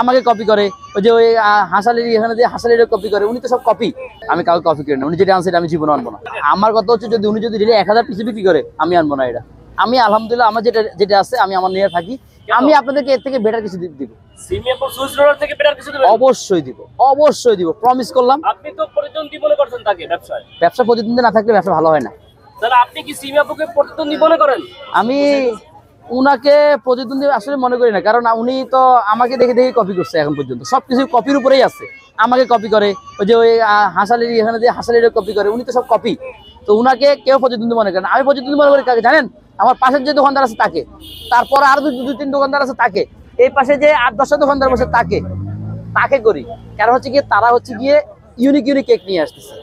আমাকে কপি করে, ওই যে ওই হাসালির এখানে যে হাসালির কপি করে, উনি তো সব কপি। আমি কাউকে কপি করি না, উনি যেটা আনছে আমি জীবনে আনবো না। আমার কথা হচ্ছে যদি উনি যদি 1000 পিস বিক্রি করে আমি আনবো না এটা। আমি আলহামদুলিল্লাহ আমার যেটা যেটা আছে আমি আমার নিয়ে থাকি। আমি আপনাদেরকে এর থেকে বেটার কিছু দিব। সিমিয়াপুর সুইস রোলার থেকে বেটার কিছু দিবেন? অবশ্যই দিব, অবশ্যই দিব, প্রমিস করলাম। আপনি তো প্রতিদ্বন্দ্বী মনে করছেন তাকে ব্যবসায়। ব্যবসা প্রতিদ্বন্দ্বী না থাকলে ব্যবসা ভালো হয় না। তাহলে আপনি কি সিমিয়াপুরকে প্রতিদ্বন্দ্বী মনে করেন? আমি উনাকে প্রতিদ্বন্দ্বী আসলে মনে করি না, কারণ উনি তো আমাকে দেখে দেখে কপি করছে এখন পর্যন্ত, সবকিছু কপির উপরেই আছে। আমাকে কপি করে, ওই যে ওই হাসালির এখানে যে হাসালির কপি করে, উনি তো সব কপি। তো উনাকে কেউ প্রতিদ্বন্দ্বী মনে করে না। আমি প্রতিদ্বন্দ্বী মনে করি কাকে জানেন? আমার পাশের যে দোকানদার আছে তাকে, তারপরে আরো দুই তিন দোকানদার আছে তাকে, এই পাশে যে 8-10টা দোকানদার বসে তাকে তাকে করি। কারণ হচ্ছে গিয়ে তারা হচ্ছে গিয়ে ইউনিক ইউনিক কেক নিয়ে আসতেছে,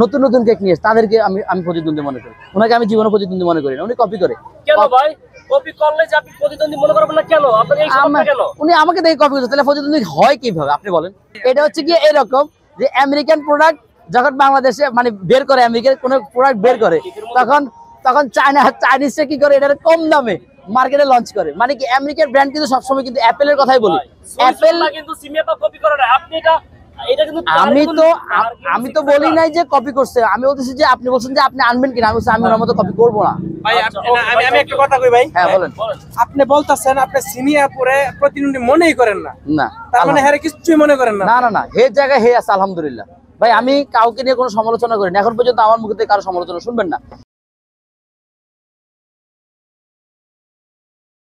নতুন নতুন কেক নিয়ে আসে, তাদেরকে আমি আমি প্রতিদ্বন্দ্বী মনে করি। ওনাকে আমি জীবনে প্রতিদ্বন্দ্বী মনে করি না, উনি কপি করে। কেন ভাই কপি করলে যে আপনি প্রতিদ্বন্দ্বী মনে করবেন না কেন? আপনার এই সমস্যা কেন? উনি আমাকে দেখে কপি করছে, তাহলে প্রতিদ্বন্দ্বী হয় কিভাবে আপনি বলেন? এটা হচ্ছে গিয়ে এরকম যে আমেরিকান প্রোডাক্ট যখন বাংলাদেশে মানে বের করে, আমেরিকার কোনো প্রোডাক্ট বের করে, তখন তখন চাইনিজরা কি করে, এটা কম দামে মার্কেটে লঞ্চ করে। মানে কি আমেরিকার ব্র্যান্ড কিন্তু সবসময় কিন্তু অ্যাপেলের কথাই বলি, অ্যাপেল কিন্তু সিমিয়াপা কপি করে না। আপনি এটা কিন্তু আমি তো বলি নাই যে কপি করছে, আমি বলতেছি যে আপনি বলছেন যে আপনি আনবেন কিনা, আমি বলছি আমি ওনার মতো কপি করবো না। ভাই আমি একটা কথা কই ভাই। হ্যাঁ বলেন। আপনি বলতাছেন আপনি সিমিয়াপুরে প্রতিদ্বন্দ্বী মনেই করেন না? না, তার মানে হ্যাঁ কিছুই মনে করেন না? না না না, হে জায়গায় হে আছে আলহামদুলিল্লাহ। ভাই আমি কাউকে নিয়ে কোনো সমালোচনা করি না, এখন পর্যন্ত আমার মুখে থেকে কারো সমালোচনা শুনবেন না।